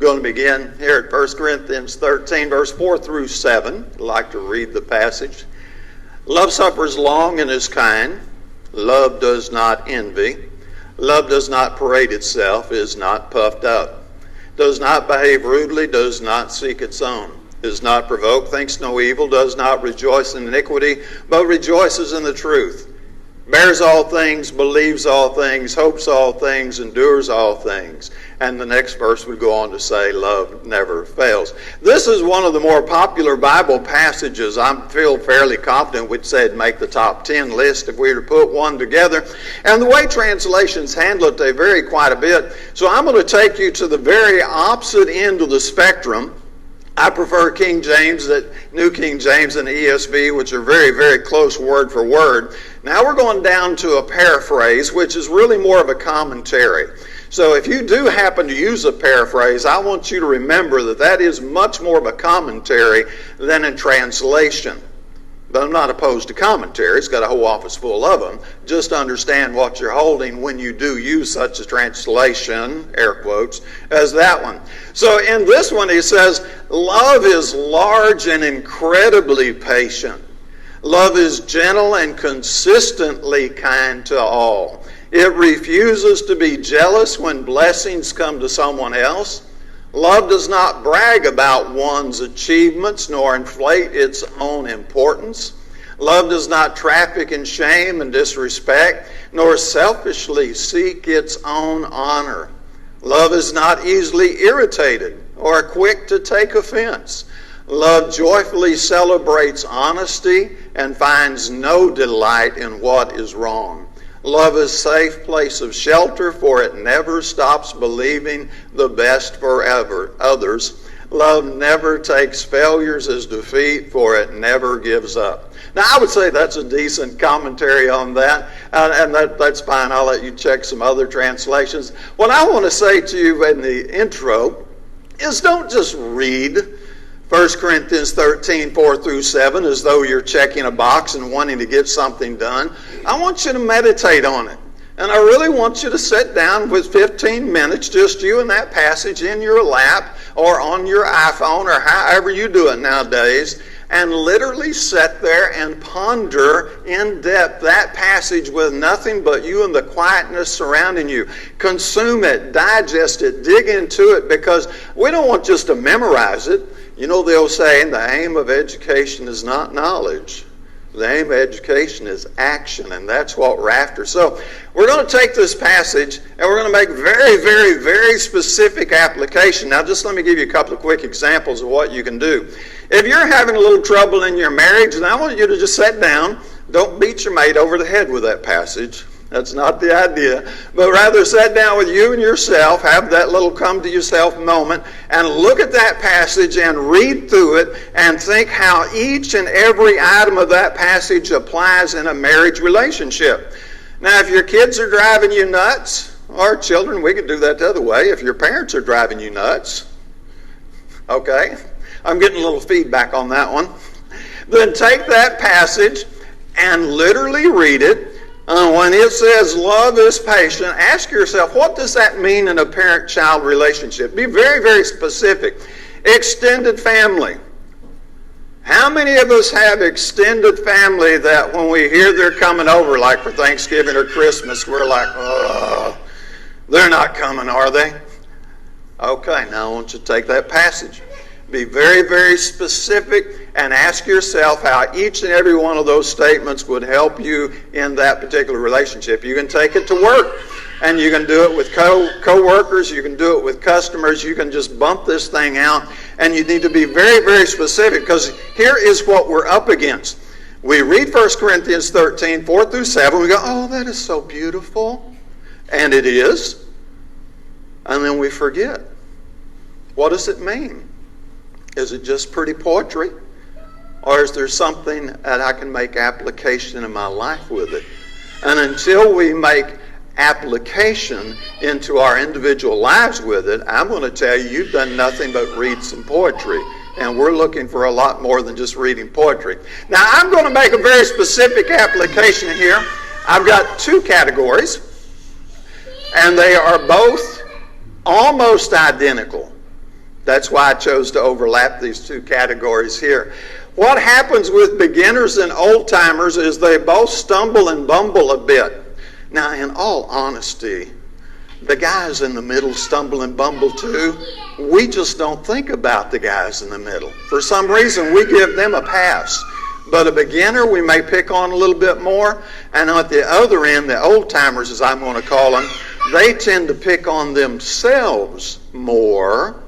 going to begin here at 1 Corinthians 13, verse 4 through 7. I'd like to read the passage. Love suffers long and is kind. Love does not envy. Love does not parade itself, is not puffed up, does not behave rudely, does not seek its own, is not provoked, thinks no evil, does not rejoice in iniquity, but rejoices in the truth, bears all things, believes all things, hopes all things, endures all things. And the next verse would go on to say, love never fails. This is one of the more popular Bible passages. I feel fairly confident we'd say it'd make the top 10 list if we were to put one together. And the way translations handle it, they vary quite a bit. So I'm going to take you to the very opposite end of the spectrum. I prefer King James, New King James and ESV, which are very, very close word for word. Now we're going down to a paraphrase, which is really more of a commentary. So if you do happen to use a paraphrase, I want you to remember that that is much more of a commentary than a translation. But I'm not opposed to commentary. It's got a whole office full of them. Just understand what you're holding when you do use such a translation, air quotes, as that one. So in this one he says, love is large and incredibly patient. Love is gentle and consistently kind to all. It refuses to be jealous when blessings come to someone else. Love does not brag about one's achievements nor inflate its own importance. Love does not traffic in shame and disrespect nor selfishly seek its own honor. Love is not easily irritated or quick to take offense. Love joyfully celebrates honesty and finds no delight in what is wrong. Love is a safe place of shelter, for it never stops believing the best for others. Love never takes failures as defeat, for it never gives up. Now, I would say that's a decent commentary on that, and that's fine. I'll let you check some other translations. What I want to say to you in the intro is don't just read 1 Corinthians 13, 4 through 7, as though you're checking a box and wanting to get something done. I want you to meditate on it. And I really want you to sit down with 15 minutes, just you and that passage in your lap or on your iPhone or however you do it nowadays, and literally sit there and ponder in depth that passage with nothing but you and the quietness surrounding you. Consume it, digest it, dig into it, because we don't want just to memorize it. You know the old saying, the aim of education is not knowledge. The aim of education is action, and that's what we're after. So we're going to take this passage, and we're going to make very, very, very specific application. Now, just let me give you a couple of quick examples of what you can do. If you're having a little trouble in your marriage, then I want you to just sit down. Don't beat your mate over the head with that passage. That's not the idea. But rather sit down with you and yourself, have that little come to yourself moment, and look at that passage and read through it and think how each and every item of that passage applies in a marriage relationship. Now, if your kids are driving you nuts, or children, we could do that the other way. If your parents are driving you nuts, okay? I'm getting a little feedback on that one. Then take that passage and literally read it. When it says love is patient, ask yourself, what does that mean in a parent-child relationship? Be very, very specific. Extended family. How many of us have extended family that when we hear they're coming over, like for Thanksgiving or Christmas, we're like, oh, they're not coming, are they? Okay, now I want you to take that passage. Be very, very specific and ask yourself how each and every one of those statements would help you in that particular relationship. You can take it to work, and you can do it with co-workers, you can do it with customers, you can just bump this thing out, and you need to be very, very specific, because here is what we're up against. We read 1 Corinthians 13, 4 through 7, we go, oh, that is so beautiful, and it is, and then we forget. What does it mean? Is it just pretty poetry? Or is there something that I can make application in my life with it? And until we make application into our individual lives with it, I'm going to tell you, you've done nothing but read some poetry. And we're looking for a lot more than just reading poetry. Now, I'm going to make a very specific application here. I've got two categories, and they are both almost identical. That's why I chose to overlap these two categories here. What happens with beginners and old-timers is they both stumble and bumble a bit. Now, in all honesty, the guys in the middle stumble and bumble too. We just don't think about the guys in the middle. For some reason, we give them a pass. But a beginner, we may pick on a little bit more. And at the other end, the old-timers, as I'm going to call them, they tend to pick on themselves more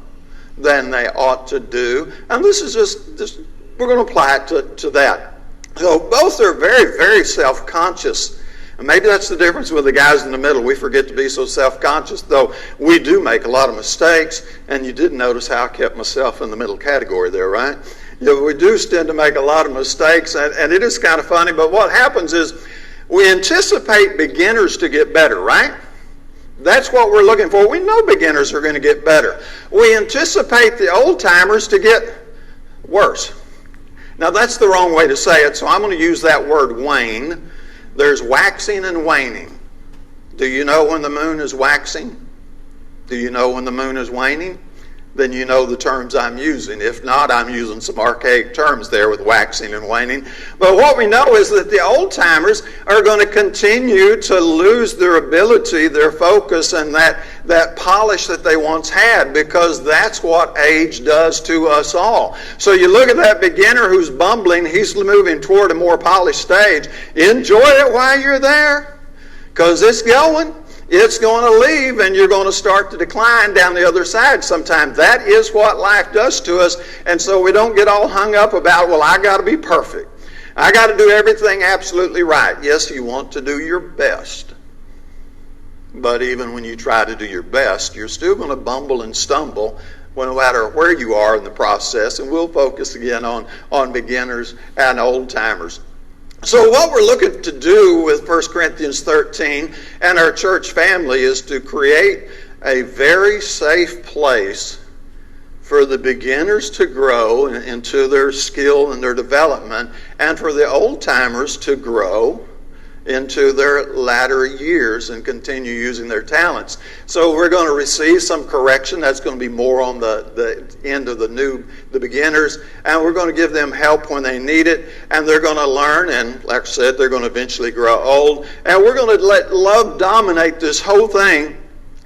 than they ought to do. And this is just we're going to apply it to that. So both are very, very self-conscious. And maybe that's the difference with the guys in the middle. We forget to be so self-conscious, though we do make a lot of mistakes. And you did notice how I kept myself in the middle category there, right? We do tend to make a lot of mistakes, and it is kind of funny. But what happens is we anticipate beginners to get better, right? That's what we're looking for. We know beginners are going to get better. We anticipate the old-timers to get worse. Now, that's the wrong way to say it, so I'm going to use that word wane. There's waxing and waning. Do you know when the moon is waxing? Do you know when the moon is waning? Then you know the terms I'm using. If not, I'm using some archaic terms there with waxing and waning. But what we know is that the old-timers are going to continue to lose their ability, their focus, and that polish that they once had, because that's what age does to us all. So you look at that beginner who's bumbling, he's moving toward a more polished stage. Enjoy it while you're there, because it's going to leave, and you're going to start to decline down the other side sometime. That is what life does to us, and so we don't get all hung up about, well, I got to be perfect. I got to do everything absolutely right. Yes, you want to do your best, but even when you try to do your best, you're still going to bumble and stumble, no matter where you are in the process, and we'll focus again on beginners and old-timers. So what we're looking to do with 1 Corinthians 13 and our church family is to create a very safe place for the beginners to grow into their skill and their development, and for the old-timers to grow into their latter years and continue using their talents. So we're going to receive some correction. That's going to be more on the end of the beginners, and we're going to give them help when they need it, and they're going to learn, and like I said, they're going to eventually grow old, and we're going to let love dominate this whole thing.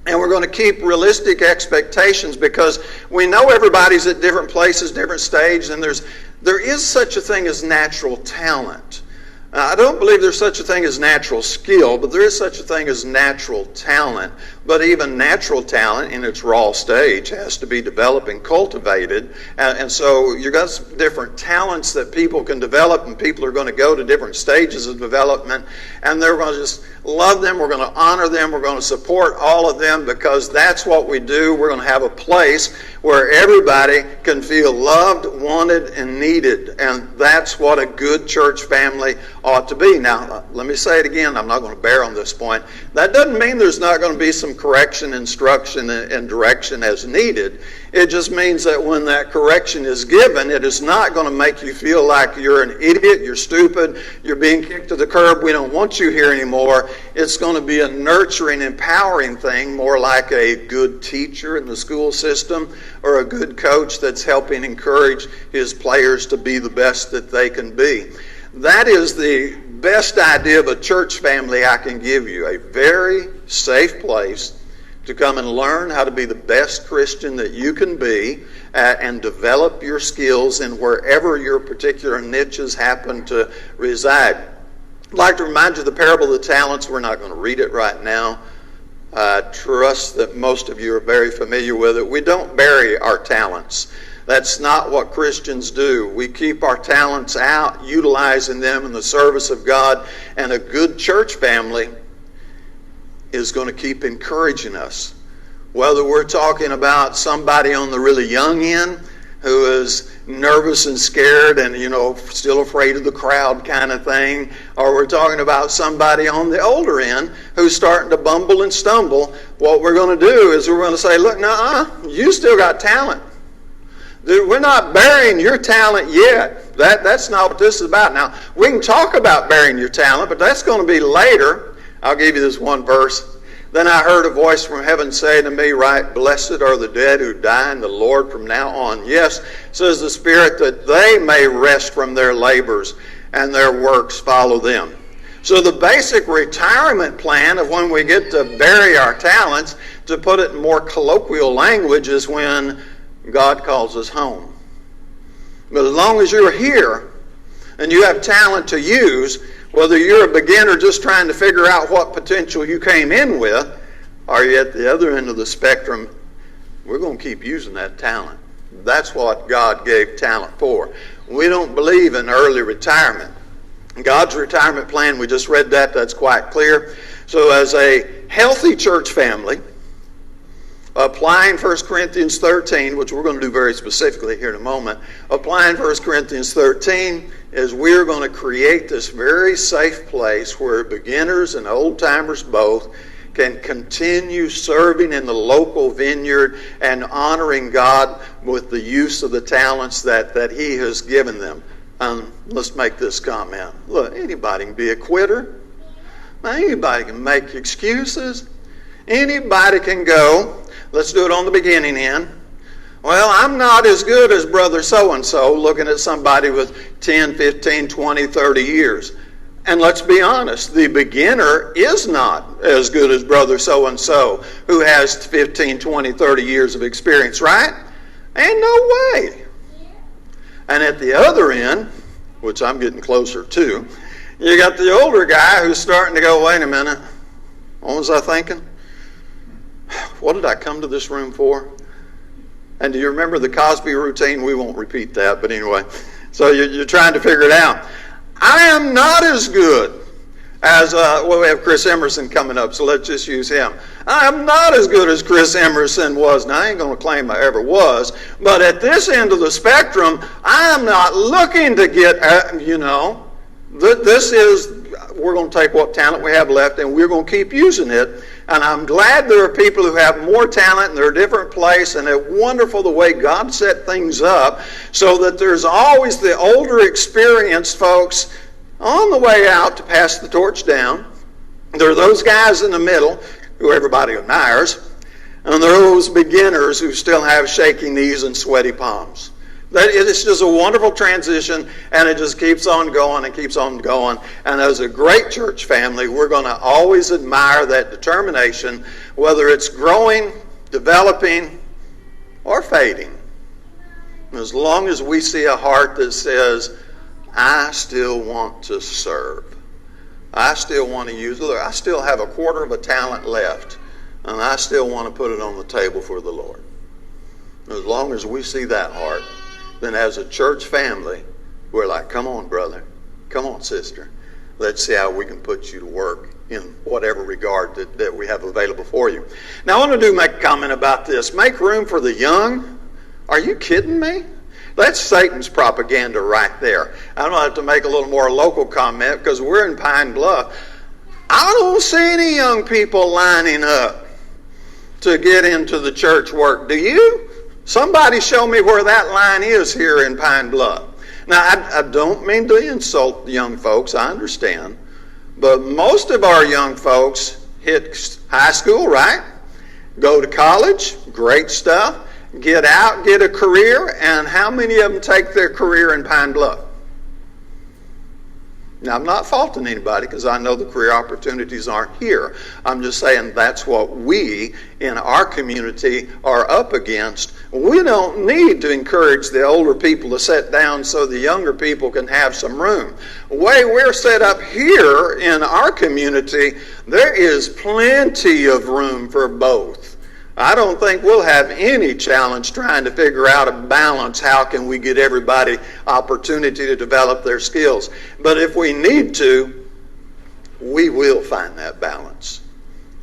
And we're going to keep realistic expectations, because we know everybody's at different places, different stages, and there is such a thing as natural talent. I don't believe there's such a thing as natural skill, but there is such a thing as natural talent. But even natural talent in its raw stage has to be developed and cultivated. And so you've got some different talents that people can develop, and people are going to go to different stages of development, and they're going to just love them. We're going to honor them. We're going to support all of them, because that's what we do. We're going to have a place where everybody can feel loved, wanted, and needed. And that's what a good church family ought to be. Now, let me say it again. I'm not going to bear on this point. That doesn't mean there's not going to be some correction, instruction, and direction as needed. It just means that when that correction is given, it is not going to make you feel like you're an idiot, you're stupid, you're being kicked to the curb, we don't want you here anymore. It's going to be a nurturing, empowering thing, more like a good teacher in the school system or a good coach that's helping encourage his players to be the best that they can be. That is the best idea of a church family I can give you. A very safe place to come and learn how to be the best Christian that you can be, and develop your skills in wherever your particular niches happen to reside. I'd like to remind you of the parable of the talents. We're not going to read it right now. I trust that most of you are very familiar with it. We don't bury our talents. That's not what Christians do. We keep our talents out, utilizing them in the service of God, and a good church family is going to keep encouraging us. Whether we're talking about somebody on the really young end who is nervous and scared and, still afraid of the crowd kind of thing, or we're talking about somebody on the older end who's starting to bumble and stumble, what we're going to do is we're going to say, look, you still got talent. Dude, we're not burying your talent yet. That's not what this is about. Now, we can talk about burying your talent, but that's going to be later. I'll give you this one verse. Then I heard a voice from heaven saying to me, Right, blessed are the dead who die in the Lord from now on. Yes, says the Spirit, that they may rest from their labors and their works follow them. So the basic retirement plan of when we get to bury our talents, to put it in more colloquial language, is when God calls us home. But as long as you're here and you have talent to use, whether you're a beginner just trying to figure out what potential you came in with, or you're at the other end of the spectrum, we're going to keep using that talent. That's what God gave talent for. We don't believe in early retirement. God's retirement plan, we just read that, that's quite clear. So as a healthy church family, applying 1 Corinthians 13, which we're going to do very specifically here in a moment, applying 1 Corinthians 13 is we're going to create this very safe place where beginners and old-timers both can continue serving in the local vineyard and honoring God with the use of the talents that He has given them. Let's make this comment. Look, anybody can be a quitter. Anybody can make excuses. Anybody can go, let's do it on the beginning end. Well, I'm not as good as brother so-and-so, looking at somebody with 10, 15, 20, 30 years. And let's be honest, the beginner is not as good as brother so-and-so who has 15, 20, 30 years of experience, right? Ain't no way. And at the other end, which I'm getting closer to, you got the older guy who's starting to go, wait a minute, what was I thinking? What did I come to this room for? And do you remember the Cosby routine? We won't repeat that, but anyway. So you're trying to figure it out. I am not as good as, we have Chris Emerson coming up, so let's just use him. I am not as good as Chris Emerson was. Now, I ain't going to claim I ever was, but at this end of the spectrum, I am not looking to get, this is, we're going to take what talent we have left and we're going to keep using it. And I'm glad there are people who have more talent and they're a different place, and it's wonderful the way God set things up so that there's always the older experienced folks on the way out to pass the torch down. There are those guys in the middle who everybody admires, and there are those beginners who still have shaky knees and sweaty palms. It's just a wonderful transition, and it just keeps on going and keeps on going. And as a great church family, we're going to always admire that determination, whether it's growing, developing, or fading. As long as we see a heart that says, I still want to serve. I still want to use it. I still have a quarter of a talent left, and I still want to put it on the table for the Lord. As long as we see that heart, then as a church family, we're like, come on, brother. Come on, sister. Let's see how we can put you to work in whatever regard that we have available for you. Now, I want to make a comment about this. Make room for the young? Are you kidding me? That's Satan's propaganda right there. I'm going to have to make a little more local comment because we're in Pine Bluff. I don't see any young people lining up to get into the church work. Do you? Somebody show me where that line is here in Pine Bluff. Now, I don't mean to insult the young folks, I understand. But most of our young folks hit high school, right? Go to college, great stuff. Get out, get a career, and how many of them take their career in Pine Bluff? Now, I'm not faulting anybody because I know the career opportunities aren't here. I'm just saying that's what we in our community are up against. We don't need to encourage the older people to sit down so the younger people can have some room. The way we're set up here in our community, there is plenty of room for both. I don't think we'll have any challenge trying to figure out a balance. How can we get everybody opportunity to develop their skills? But if we need to, we will find that balance.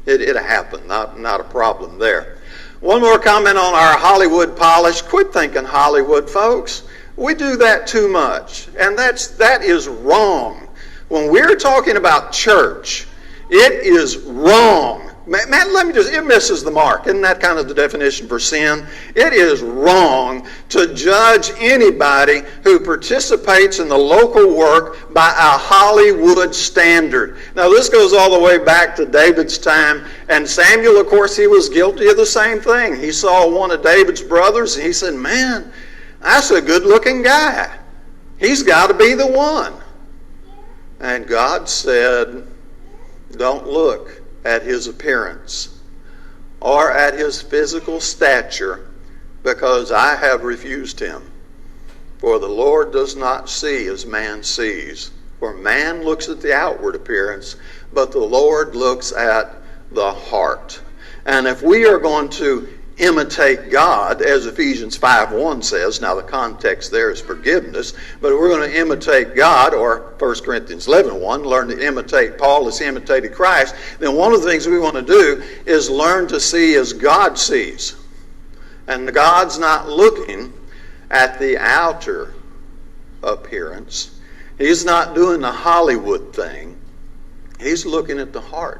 It'll happen, not a problem there. One more comment on our Hollywood polish. Quit thinking Hollywood, folks. We do that too much, and that is wrong. When we're talking about church, it is wrong Man, it misses the mark. Isn't that kind of the definition for sin? It is wrong to judge anybody who participates in the local work by a Hollywood standard. Now, this goes all the way back to David's time, and Samuel, of course, he was guilty of the same thing. He saw one of David's brothers, and he said, man, that's a good-looking guy. He's got to be the one. And God said, don't look at his appearance or at his physical stature, because I have refused him. For the Lord does not see as man sees. For man looks at the outward appearance, but the Lord looks at the heart. And if we are going to imitate God, as Ephesians 5:1 says, now the context there is forgiveness, but if we're going to imitate God, or 1 Corinthians 11:1, learn to imitate Paul as he imitated Christ, then one of the things we want to do is learn to see as God sees. And God's not looking at the outer appearance. He's not doing the Hollywood thing. He's looking at the heart.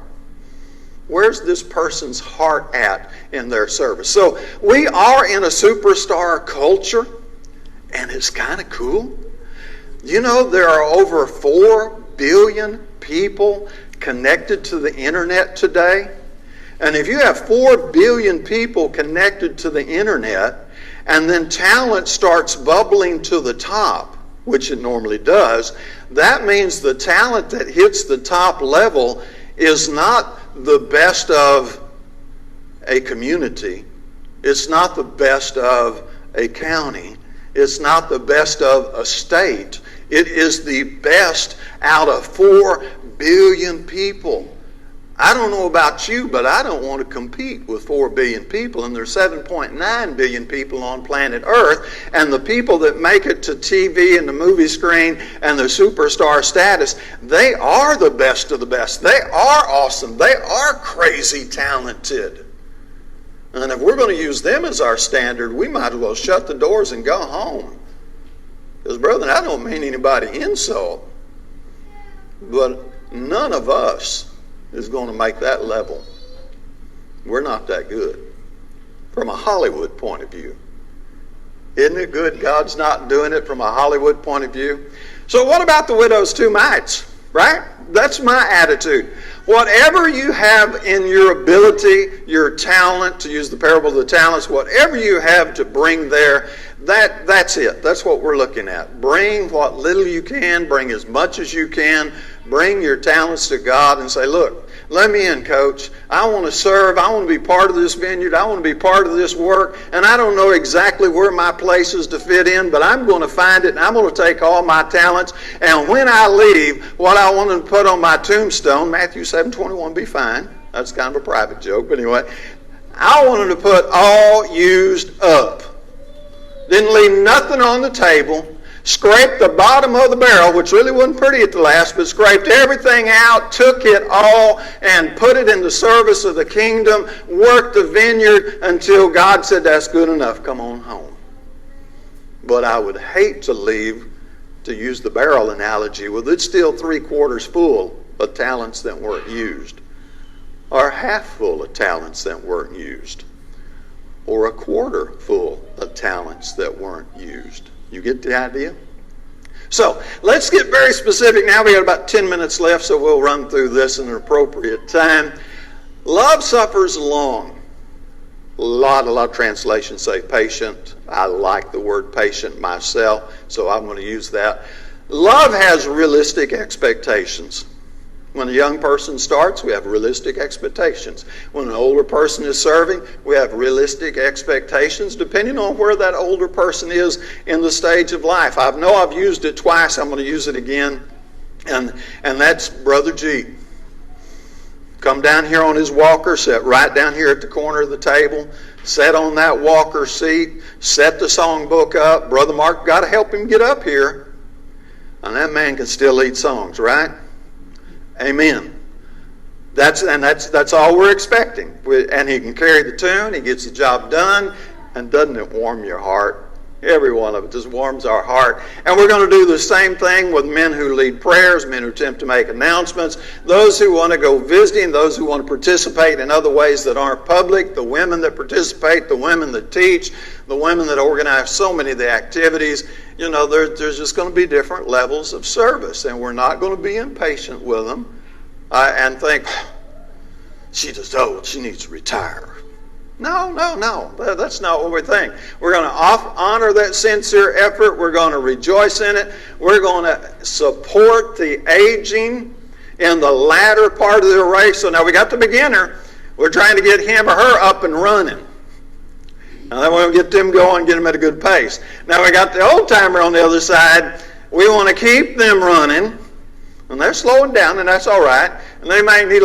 Where's this person's heart at in their service? So we are in a superstar culture, and it's kind of cool. You know, there are over 4 billion people connected to the internet today. And if you have 4 billion people connected to the internet, and then talent starts bubbling to the top, which it normally does, that means the talent that hits the top level is not the best of a community. It's not the best of a county. It's not the best of a state. It is the best out of 4 billion people. I don't know about you, but I don't want to compete with 4 billion people, and there's 7.9 billion people on planet Earth, and the people that make it to TV and the movie screen and the superstar status, they are the best of the best. They are awesome. They are crazy talented. And if we're going to use them as our standard, we might as well shut the doors and go home. Because, brethren, I don't mean anybody insult, but none of us is going to make that level. We're not that good from a Hollywood point of view. Isn't it good God's not doing it from a Hollywood point of view? So what about the widow's 2 mites, right? That's my attitude. Whatever you have in your ability, your talent, to use the parable of the talents, whatever you have to bring there, that's it. That's what we're looking at. Bring what little you can, bring as much as you can, bring your talents to God and say, look, let me in, coach. I want to serve. I want to be part of this vineyard. I want to be part of this work. And I don't know exactly where my place is to fit in, but I'm going to find it, and I'm going to take all my talents. And when I leave, what I want to put on my tombstone, Matthew 7:21, be fine. That's kind of a private joke, but anyway. I wanted to put all used up. Didn't leave nothing on the table. Scraped the bottom of the barrel, which really wasn't pretty at the last, but scraped everything out, took it all, and put it in the service of the kingdom, worked the vineyard until God said, that's good enough, come on home. But I would hate to leave, to use the barrel analogy, with it's still 3/4 full of talents that weren't used, or half full of talents that weren't used, or 1/4 full of talents that weren't used. You get the idea? So let's get very specific now. We got about 10 minutes left, so we'll run through this in an appropriate time. Love suffers long. A lot of translations say patient. I like the word patient myself, so I'm going to use that. Love has realistic expectations. When a young person starts, we have realistic expectations. When an older person is serving, we have realistic expectations depending on where that older person is in the stage of life. I know I've used it twice. I'm going to use it again. And that's Brother G. Come down here on his walker, sit right down here at the corner of the table, sit on that walker seat, set the songbook up. Brother Mark, got to help him get up here. And that man can still lead songs, right? Amen. That's all we're expecting. And he can carry the tune. He gets the job done. And doesn't it warm your heart Every one of it just warms our heart. And we're going to do the same thing with men who lead prayers, men who attempt to make announcements, those who want to go visiting, those who want to participate in other ways that aren't public, the women that participate, the women that teach, the women that organize so many of the activities. You know, there's just going to be different levels of service, and we're not going to be impatient with them and think, she's just old, she needs to retire. No. That's not what we think. We're going to honor that sincere effort. We're going to rejoice in it. We're going to support the aging in the latter part of the race. So now we got the beginner. We're trying to get him or her up and running. Now then we'll get them going, get them at a good pace. Now we got the old timer on the other side. We want to keep them running. And they're slowing down, and that's all right. And they may need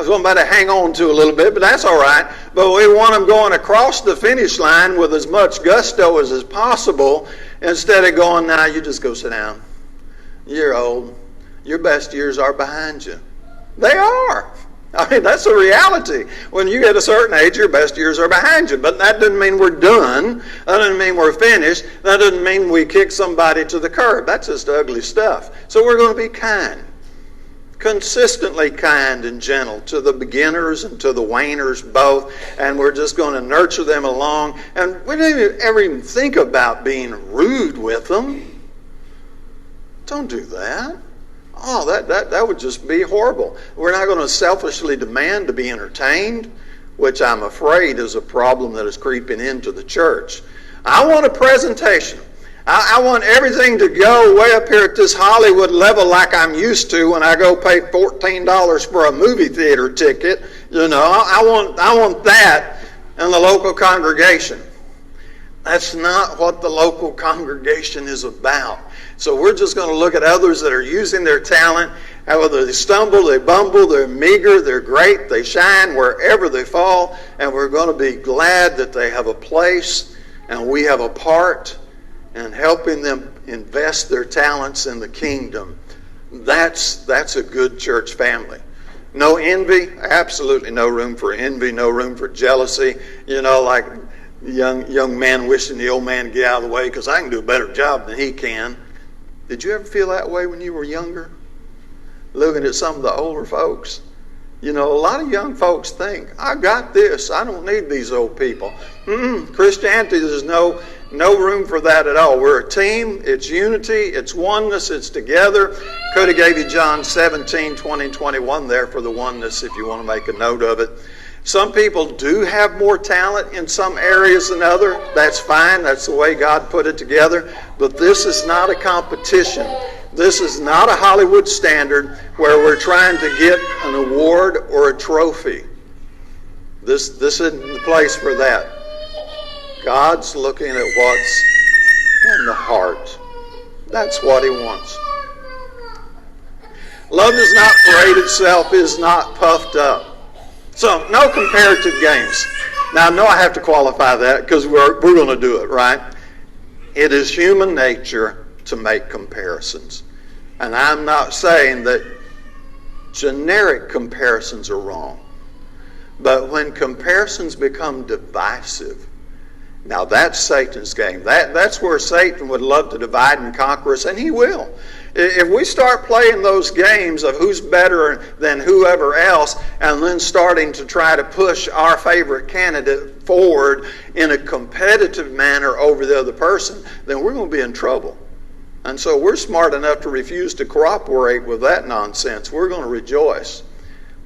somebody to hang on to a little bit, but that's all right. But we want them going across the finish line with as much gusto as is possible, instead of going, now you just go sit down. You're old. Your best years are behind you. They are. I mean, that's the reality. When you get a certain age, your best years are behind you. But that doesn't mean we're done. That doesn't mean we're finished. That doesn't mean we kick somebody to the curb. That's just ugly stuff. So we're going to be kind. Consistently kind and gentle to the beginners and to the waners both. And we're just going to nurture them along. And we don't ever even think about being rude with them. Don't do that. Oh, that would just be horrible. We're not going to selfishly demand to be entertained, which I'm afraid is a problem that is creeping into the church. I want a presentation. I want everything to go way up here at this Hollywood level like I'm used to when I go pay $14 for a movie theater ticket. You know, I want that in the local congregation. That's not what the local congregation is about. So we're just going to look at others that are using their talent. Whether they stumble, they bumble, they're meager, they're great, they shine wherever they fall. And we're going to be glad that they have a place and we have a part in helping them invest their talents in the kingdom. That's a good church family. No envy, absolutely no room for envy, no room for jealousy. You know, like young man wishing the old man to get out of the way because I can do a better job than he can. Did you ever feel that way when you were younger? Looking at some of the older folks? You know, a lot of young folks think, I got this. I don't need these old people. Christianity, there's no room for that at all. We're a team. It's unity. It's oneness. It's together. Could have gave you John 17, 20, 21 there for the oneness if you want to make a note of it. Some people do have more talent in some areas than others. That's fine. That's the way God put it together. But this is not a competition. This is not a Hollywood standard where we're trying to get an award or a trophy. This isn't the place for that. God's looking at what's in the heart. That's what He wants. Love does not parade itself, is not puffed up. So, no comparative games. Now, I know I have to qualify that because we're going to do it, right? It is human nature to make comparisons. And I'm not saying that generic comparisons are wrong. But when comparisons become divisive, now that's Satan's game. That's where Satan would love to divide and conquer us, and he will. If we start playing those games of who's better than whoever else and then starting to try to push our favorite candidate forward in a competitive manner over the other person, then we're going to be in trouble. And so we're smart enough to refuse to cooperate with that nonsense. We're going to rejoice.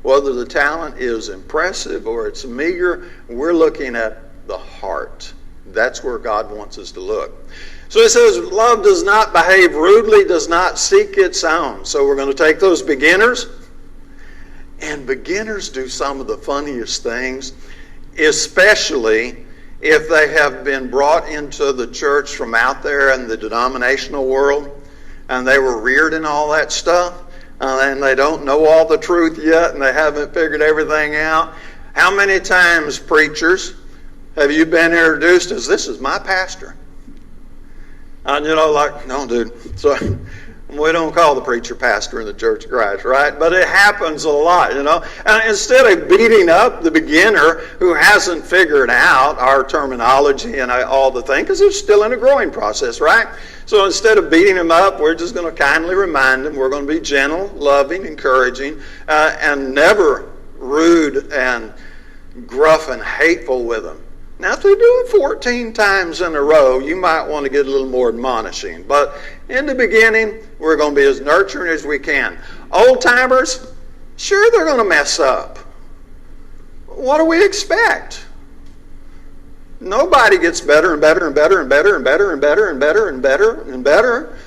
Whether the talent is impressive or it's meager, we're looking at the heart. That's where God wants us to look. So it says, love does not behave rudely, does not seek its own. So we're going to take those beginners. And beginners do some of the funniest things, especially if they have been brought into the church from out there in the denominational world, and they were reared in all that stuff, and they don't know all the truth yet, and they haven't figured everything out. How many times, preachers, have you been introduced as, this is my pastor? And you know, like, no, dude. So We don't call the preacher pastor in the Church of Christ, right? But it happens a lot, you know. And instead of beating up the beginner who hasn't figured out our terminology and all the things, because they're still in a growing process, right? So instead of beating them up, we're just going to kindly remind them. We're going to be gentle, loving, encouraging, and never rude and gruff and hateful with them. Now, if they do it 14 times in a row, you might want to get a little more admonishing. But in the beginning, we're going to be as nurturing as we can. Old-timers, sure, they're going to mess up. What do we expect? Nobody gets better and better and better and better and better and better and better and better and better.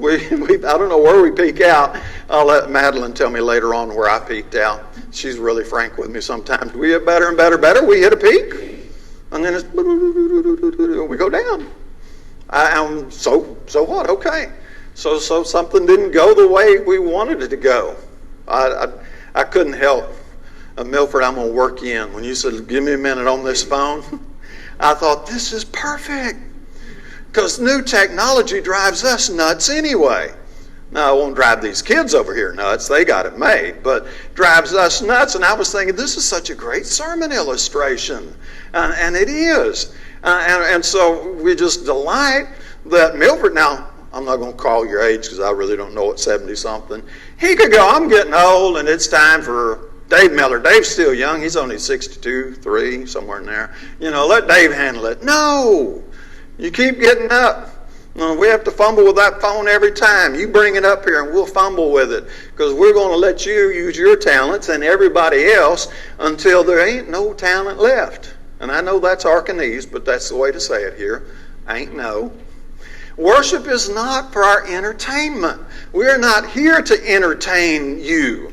I don't know where we peak out. I'll let Madeline tell me later on where I peaked out. She's really frank with me sometimes. We get better and better and better. We hit a peak, and then we go down. So what? Okay. So something didn't go the way we wanted it to go. I couldn't help. Milford, I'm going to work you in. When you said, give me a minute on this phone, I thought, this is perfect. Because new technology drives us nuts anyway. Now, it won't drive these kids over here nuts. They got it made. But drives us nuts. And I was thinking, this is such a great sermon illustration. And it is. And so we just delight that Milford, now, I'm not going to call your age because I really don't know what 70-something. He could go, I'm getting old and it's time for Dave Miller. Dave's still young. He's only 62, 3, somewhere in there. You know, let Dave handle it. No. You keep getting up. We have to fumble with that phone every time. You bring it up here and we'll fumble with it because we're going to let you use your talents and everybody else until there ain't no talent left. And I know that's Arkanese, but that's the way to say it here. Ain't no. Worship is not for our entertainment. We are not here to entertain you.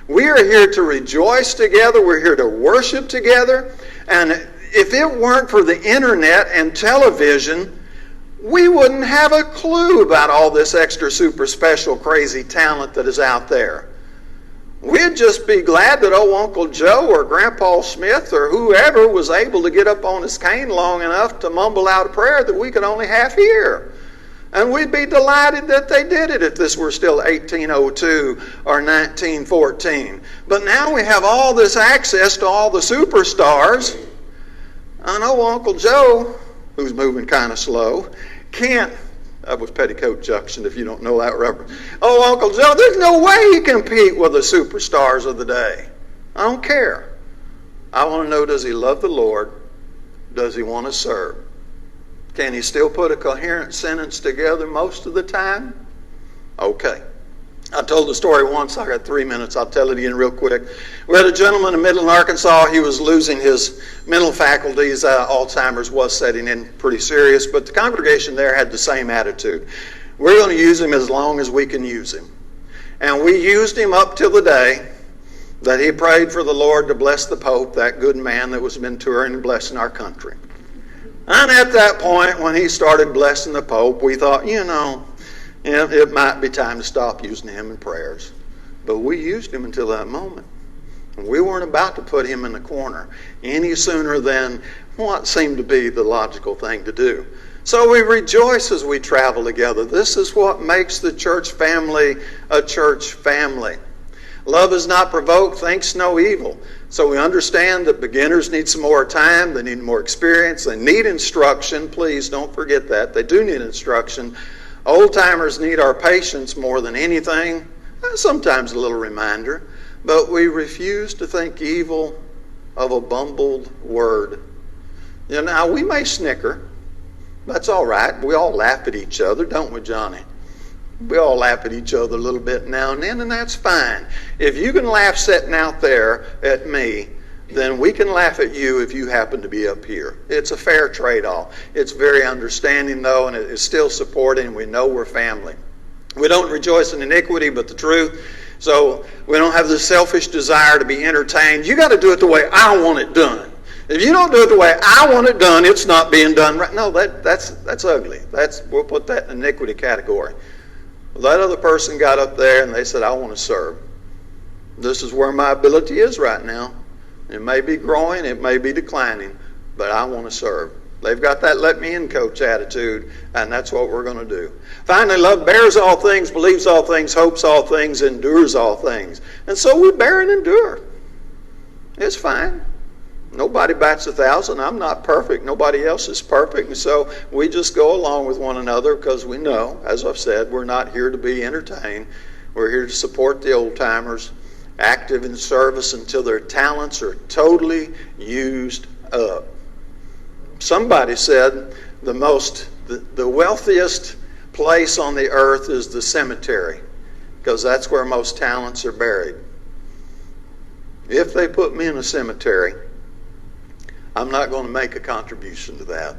We are here to rejoice together. We're here to worship together. And if it weren't for the internet and television, we wouldn't have a clue about all this extra super special crazy talent that is out there. We'd just be glad that old Uncle Joe or Grandpa Smith or whoever was able to get up on his cane long enough to mumble out a prayer that we could only half hear. And we'd be delighted that they did it if this were still 1802 or 1914. But now we have all this access to all the superstars. I know Uncle Joe, who's moving kind of slow, can't. That was Petticoat Junction, if you don't know that reference. Oh, Uncle Joe, there's no way he can compete with the superstars of the day. I don't care. I want to know, does he love the Lord? Does he want to serve? Can he still put a coherent sentence together most of the time? Okay. I told the story once. I got 3 minutes. I'll tell it again real quick. We had a gentleman in Midland, Arkansas. He was losing his mental faculties. Alzheimer's was setting in pretty serious, but the congregation there had the same attitude. We're going to use him as long as we can use him. And we used him up till the day that he prayed for the Lord to bless the Pope, that good man that was been touring and blessing our country. And at that point, when he started blessing the Pope, we thought, it might be time to stop using him in prayers. But we used him until that moment. And we weren't about to put him in the corner any sooner than what seemed to be the logical thing to do. So we rejoice as we travel together. This is what makes the church family a church family. Love is not provoked, thinks no evil. So we understand that beginners need some more time, they need more experience, they need instruction. Please don't forget that. They do need instruction. Old-timers need our patience more than anything, sometimes a little reminder, but we refuse to think evil of a bumbled word. Now, we may snicker. That's all right. We all laugh at each other, don't we, Johnny? We all laugh at each other a little bit now and then, and that's fine. If you can laugh sitting out there at me, then we can laugh at you if you happen to be up here. It's a fair trade-off. It's very understanding, though, and it is still supporting, and we know we're family. We don't rejoice in iniquity, but the truth. So we don't have the selfish desire to be entertained. You got to do it the way I want it done. If you don't do it the way I want it done, it's not being done right. No, that's ugly. We'll put that in the iniquity category. Well, that other person got up there and they said, I want to serve. This is where my ability is right now. It may be growing, it may be declining, but I want to serve. They've got that let me in, coach attitude, and that's what we're going to do. Finally, love bears all things, believes all things, hopes all things, endures all things. And so we bear and endure. It's fine. Nobody bats 1,000. I'm not perfect. Nobody else is perfect. And so we just go along with one another because we know, as I've said, we're not here to be entertained. We're here to support the old timers, active in service until their talents are totally used up. Somebody said the wealthiest place on the earth is the cemetery, because that's where most talents are buried. If they put me in a cemetery, I'm not going to make a contribution to that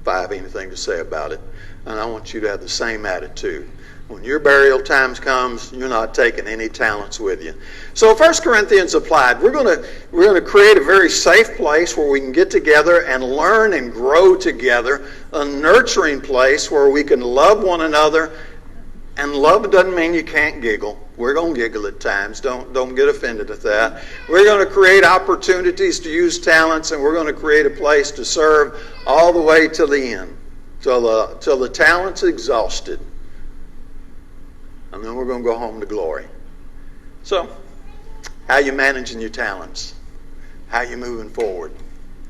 if I have anything to say about it. And I want you to have the same attitude. When your burial time comes, you're not taking any talents with you. So 1 Corinthians applied. We're going to create a very safe place where we can get together and learn and grow together. A nurturing place where we can love one another. And love doesn't mean you can't giggle. We're going to giggle at times. Don't get offended at that. We're going to create opportunities to use talents, and we're going to create a place to serve all the way till the end, till the talent's exhausted. And then we're going to go home to glory. So, how are you managing your talents? How are you moving forward?